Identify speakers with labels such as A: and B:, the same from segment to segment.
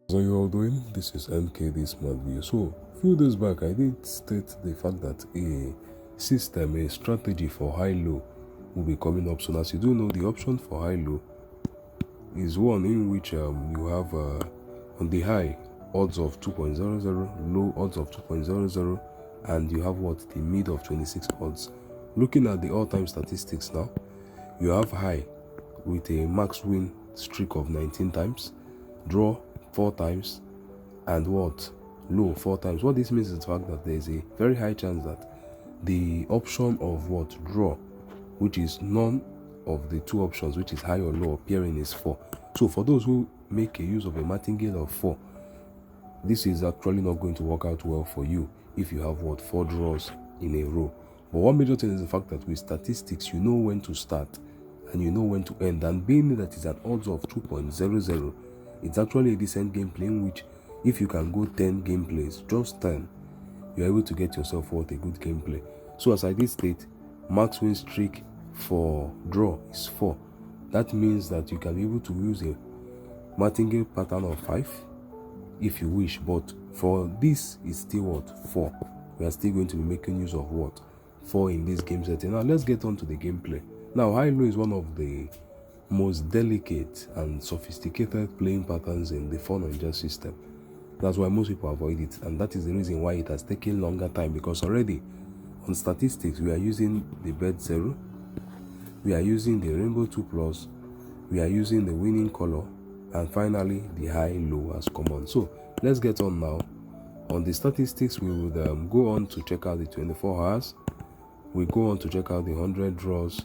A: How are you all doing? This is NK SMARTVIEW. So, a few days back, I did state the fact that a system, a strategy for high-low will be coming up soon. As you do know, the option for high-low is one in which you have on the high odds of 2.00, low odds of 2.00, and you have what? The mid of 26 odds. Looking at the all-time statistics now, you have high with a max win streak of 19 times, draw 4 times, and what? Low 4 times. What this means is the fact that there is a very high chance that the option of what? Draw, which is none of the two options, which is high or low, appearing is 4. So for those who make a use of a martingale of 4, this is actually not going to work out well for you if you have what? 4 draws in a row. But one major thing is the fact that with statistics, you know when to start and you know when to end. And being that it's an odds of 2.00, it's actually a decent gameplay in which if you can go 10 gameplays, just 10, you're able to get yourself what? A good gameplay. So as I did state, max win streak for draw is 4. That means that you can be able to use a martingale pattern of 5 if you wish, but for this is still what? 4. We are still going to be making use of what? 4 in this game setting. Now let's get on to the gameplay. Now high-low is one of the most delicate and sophisticated playing patterns in the MENTORSHIP system. That's why most people avoid it, and that is the reason why it has taken longer time, because already on statistics we are using the Bet9ja, we are using the Rainbow 2+, we are using the winning color, and finally the high-low has come on. So let's get on now. On the statistics, we would go on to check out the 24 hours, we go on to check out the 100 draws.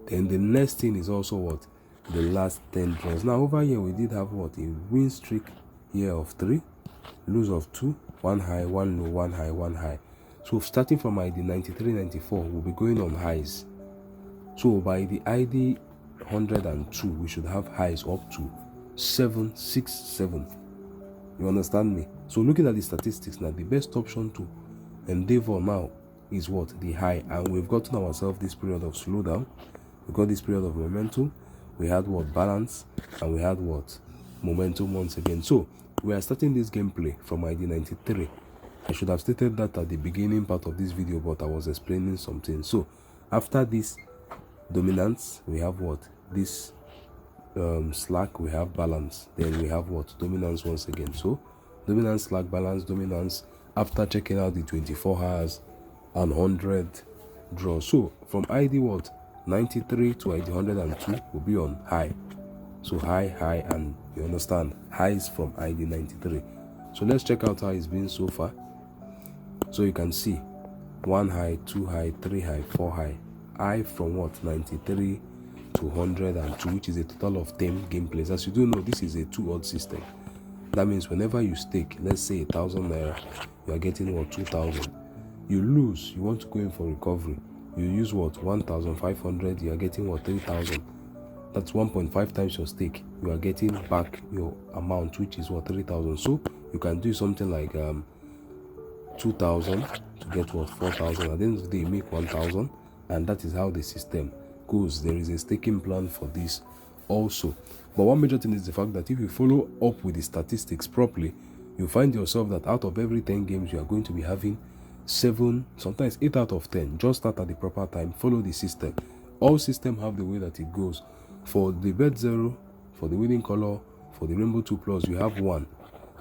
A: Then the next thing is also what? The last 10 draws. Now over here we did have what? A win streak here of 3, lose of 2, 1 high, 1 low, 1 high, 1 high. So starting from ID 93, 94, we'll be going on highs. So by the ID 102, we should have highs up to 7, 6, 7. You understand me? So looking at the statistics now, the best option to endeavor now is what? The high. And we've gotten ourselves this period of slowdown. We got this period of momentum. We had what? Balance. And we had what? Momentum once again. So we are starting this gameplay from ID 93. I should have stated that at the beginning part of this video, but I was explaining something. So after this dominance, we have what? This slack, we have balance. Then we have what? Dominance once again. So dominance, slack, balance, dominance, after checking out the 24 hours and 100 draws. So from ID what? 93 to ID 102 will be on high. So high, high, and you understand, highs from ID 93. So let's check out how it's been so far. So you can see 1 high, 2 high, 3 high, 4 high. High from what? 93 to 102, which is a total of 10 gameplays. As you do know, this is a 2-odd system. That means whenever you stake, let's say 1,000 naira, you are getting what? 2,000. You lose, you want to go in for recovery, you use what? 1,500, you are getting what? 3,000. That's 1.5 times your stake. You are getting back your amount, which is what? 3,000. So you can do something like 2,000 to get what? 4,000. At the end of the day, you make 1,000, and that is how the system goes. There is a staking plan for this also. But one major thing is the fact that if you follow up with the statistics properly, you find yourself that out of every 10 games, you are going to be having 7, sometimes 8 out of 10. Just start at the proper time, follow the system. All systems have the way that it goes. For the Bet9ja, for the winning color, for the Rainbow 2+, you have 1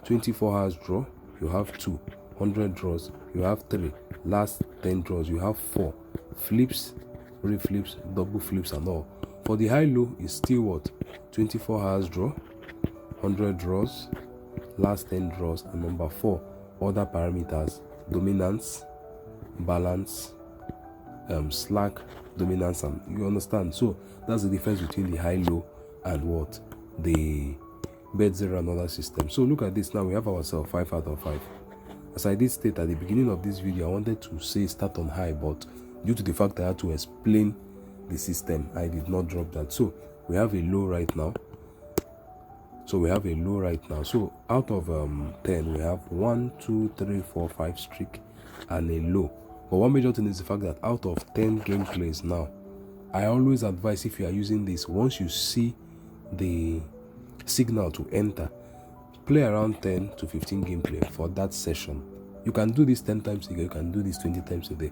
A: 24 hours draw, you have 2 100 draws, you have 3 last 10 draws, you have 4 flips, reflips, double flips, and all. For the high-low is still what? 24 hours draw, 100 draws, last 10 draws, and number 4 other parameters: dominance, balance, slack, dominance, and you understand. So that's the difference between the high-low and what? The Bet9ja and other system. So look at this now. We have ourselves 5 out of 5. As I did state at the beginning of this video, I wanted to say start on high, but due to the fact I had to explain the system, I did not drop that. So we have a low right now. So out of 10, we have 1, 2, 3, 4, 5 streak and a low. But one major thing is the fact that out of 10 gameplays now, I always advise, if you are using this, once you see the signal to enter, play around 10 to 15 gameplay for that session. You can do this 10 times a day, you can do this 20 times a day.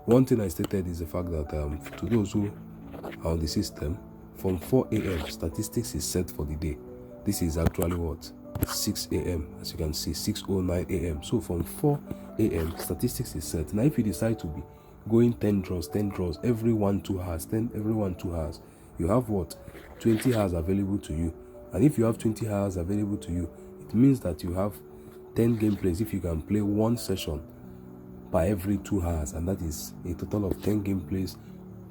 A: One thing I stated is the fact that to those who are on the system, from 4 a.m. statistics is set for the day. This is actually what? 6 a.m. as you can see, 6:09 a.m. So from 4 a.m. statistics is set. Now if you decide to be going 10 draws every 1-2 hours, 10 every 1-2 hours, you have what? 20 hours available to you. And if you have 20 hours available to you, it means that you have 10 gameplays if you can play one session per every 2 hours, and that is a total of 10 gameplays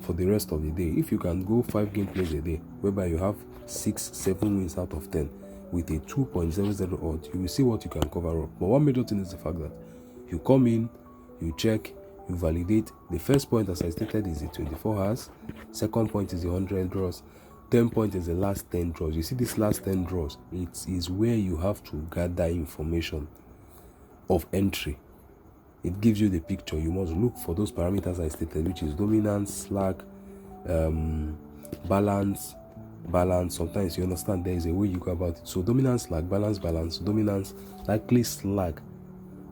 A: for the rest of the day. If you can go 5 gameplays a day, whereby you have 6-7 wins out of 10 with a 2.00 odd, you will see what you can cover up. But one major thing is the fact that you come in, you check, you validate. The first point, as I stated, is the 24 hours. Second point is the 100 draws. 10 point is the last 10 draws. You see this last 10 draws, it is where you have to gather information of entry. It gives you the picture. You must look for those parameters I stated, which is dominance, slack, balance. Sometimes you understand there is a way you go about it. So dominance, slack, balance, dominance, likely slack.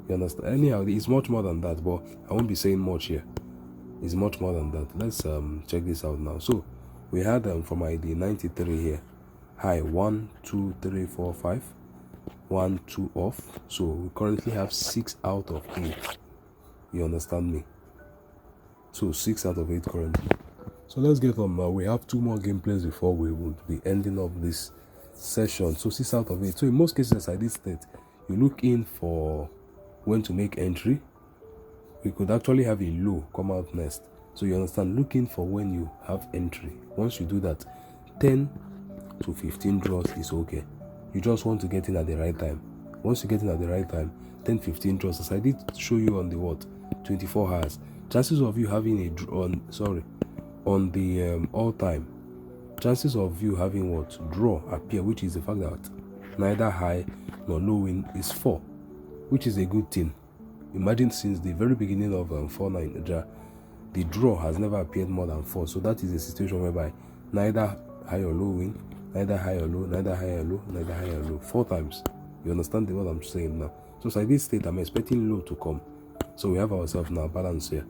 A: You understand? Anyhow, it's much more than that, but I won't be saying much here. It's much more than that. Let's check this out now. So we had from ID 93 here, high 1 2 3 4 5, 1 2 off. So we currently have 6 out of 8. You understand me? So 6 out of 8 currently. So let's get on now. We have 2 more gameplays before we would be ending up this session. So 6 out of 8. So in most cases, I did state, you look in for when to make entry. We could actually have a low come out next. So you understand, looking for when you have entry. Once you do that, 10 to 15 draws is okay. You just want to get in at the right time. Once you get in at the right time, 10 15 draws, as I did show you on the 24 hours, chances of you having a draw on the all time, chances of you having draw appear, which is the fact that neither high nor low win, is 4, which is a good thing. Imagine since the very beginning of MENTORSHIP, the draw has never appeared more than 4. So that is a situation whereby neither high or low win, neither high or low, neither high or low, neither high or low. 4 times. You understand what I'm saying now? So as I did state, I'm expecting low to come. So we have ourselves now balance here.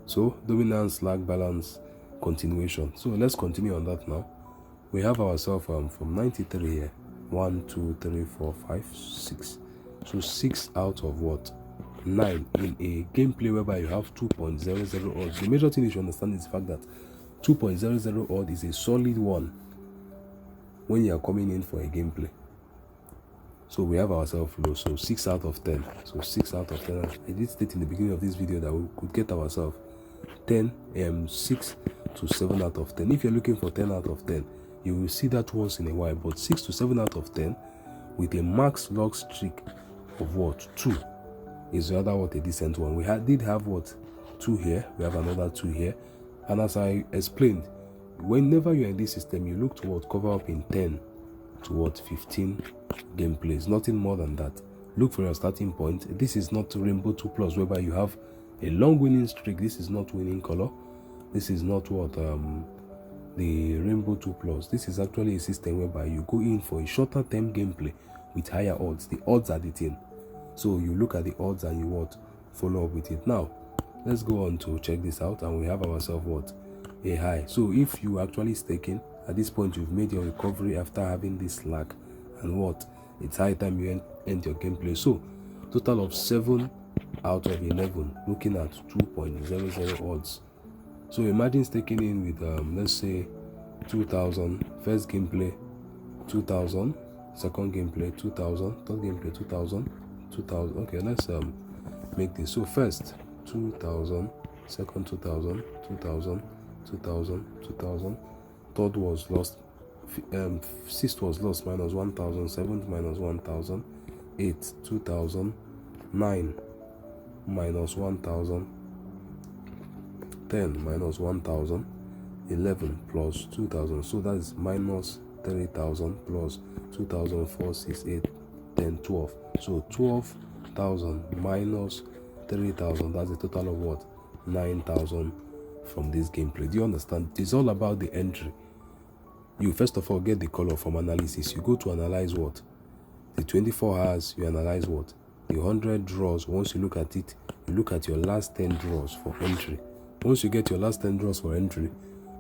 A: So dominance, slack, balance, continuation. So let's continue on that now. We have ourselves from 93 here. 1 2 3 4 5 6. So 6 out of 9 in a gameplay whereby you have 2.00 odds. The major thing you should understand is the fact that 2.00 odd is a solid one when you are coming in for a gameplay. So we have ourselves low. So 6 out of 10. So 6 out of 10. I did state in the beginning of this video that we could get ourselves 6 to 7 out of 10. If you're looking for 10 out of 10, you will see that once in a while. But 6 to 7 out of 10 with a max log streak of 2 is rather a decent one. We did have 2 here. We have another 2 here. And as I explained, whenever you're in this system, you look to cover up in 10 to 15 gameplays. Nothing more than that. Look for your starting point. This is not Rainbow 2+ whereby you have a long winning streak. This is not winning color. This is not the Rainbow 2+. This is actually a system whereby you go in for a shorter term gameplay with higher odds. The odds are the thing. So you look at the odds and you follow up with it. Now let's go on to check this out, and we have ourselves a high. So if you actually staking at this point, you've made your recovery after having this slack, and it's high time you end your gameplay. So total of 7 out of 11, looking at 2.00 odds. So imagine staking in with let's say 2000, first gameplay 2000, second gameplay 2000, third gameplay 2000. Okay, let's make this. So first 2000, second 2000, 2000, 2000, 2000, third was lost, sixth was lost, minus 1000, seventh minus 1000, 8 2000, 9 minus 1000, 10 minus 1000, 11 plus 2000. So that is minus 3000 plus 2000, 4 6 8 10 12. So 12,000 minus 3,000, that's a total of 9,000 from this gameplay. Do you understand? It's all about the entry. You first of all get the color from analysis. You go to analyze The 24 hours, you analyze what? The 100 draws. Once you look at it, you look at your last 10 draws for entry. Once you get your last 10 draws for entry,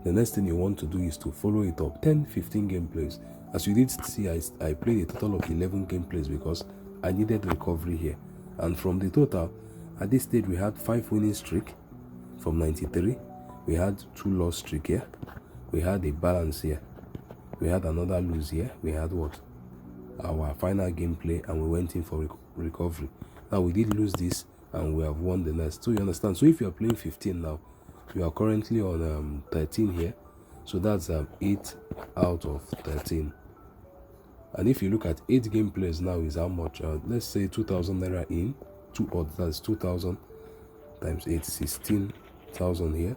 A: the next thing you want to do is to follow it up. 10, 15 gameplays. As you did see, I played a total of 11 gameplays because I needed recovery here. And from the total, at this stage, we had 5 winning streak from 93. We had 2 loss streak here. We had a balance here. We had another lose here. We had what? Our final gameplay, and we went in for recovery. Now, we did lose this, and we have won the next. So, you understand? So, if you are playing 15 now, you are currently on 13 here. So, that's 8 out of 13. And if you look at 8 gameplays now, is how much? Let's say 2,000 naira in, 2 odds. That's 2,000 times 8, 16,000 here.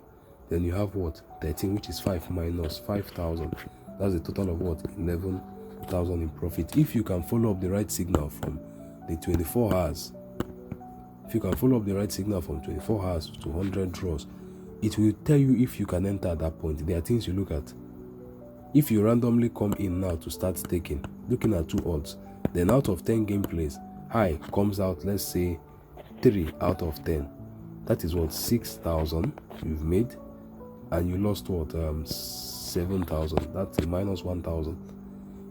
A: Then you have what? 13, which is 5 minus 5,000. That's a total of what? 11,000 in profit. If you can follow up the right signal from the 24 hours, if you can follow up the right signal from 24 hours to 100 draws, it will tell you if you can enter at that point. There are things you look at. If you randomly come in now to start staking, looking at 2 odds, then out of 10 gameplays, high comes out, let's say 3 out of 10. That is what? 6,000 you've made, and you lost what? 7,000. That's a minus 1,000.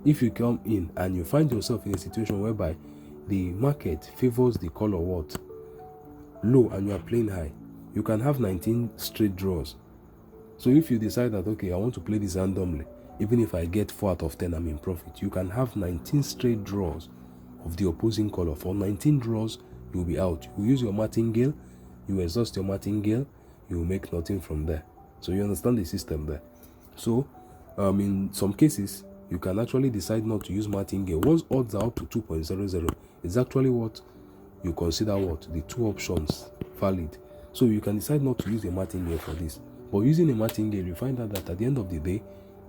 A: If you come in and you find yourself in a situation whereby the market favors the color what? Low, and you are playing high, you can have 19 straight draws. So if you decide that, okay, I want to play this randomly, even if I get 4 out of 10, I'm in profit. You can have 19 straight draws of the opposing color. For 19 draws, you'll be out. You use your martingale, you exhaust your martingale, you will make nothing from there. So you understand the system there. So in some cases, you can actually decide not to use martingale. Once odds are up to 2.00, it's actually what you consider what? The 2 options valid. So you can decide not to use a martingale for this. But using a martingale, you find out that at the end of the day,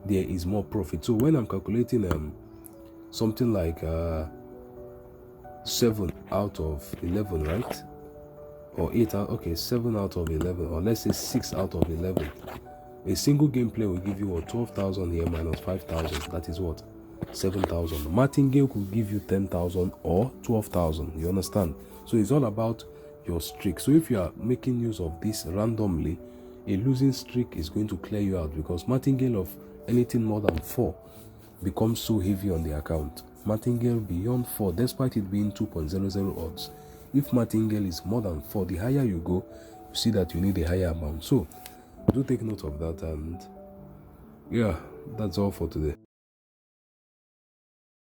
A: there is more profit. So when I'm calculating something like 7 out of 11, right? Or 8 out, okay, 7 out of 11, or let's say 6 out of 11. A single gameplay will give you what? 12,000 here minus 5,000. That is what? 7,000. Martingale could give you 10,000 or 12,000. You understand? So it's all about your streak. So if you are making use of this randomly, a losing streak is going to clear you out, because martingale of anything more than 4 becomes so heavy on the account. Martingale beyond 4, despite it being 2.00 odds, if martingale is more than 4, the higher you go, you see that you need a higher amount. So do take note of that, and yeah, that's all for today.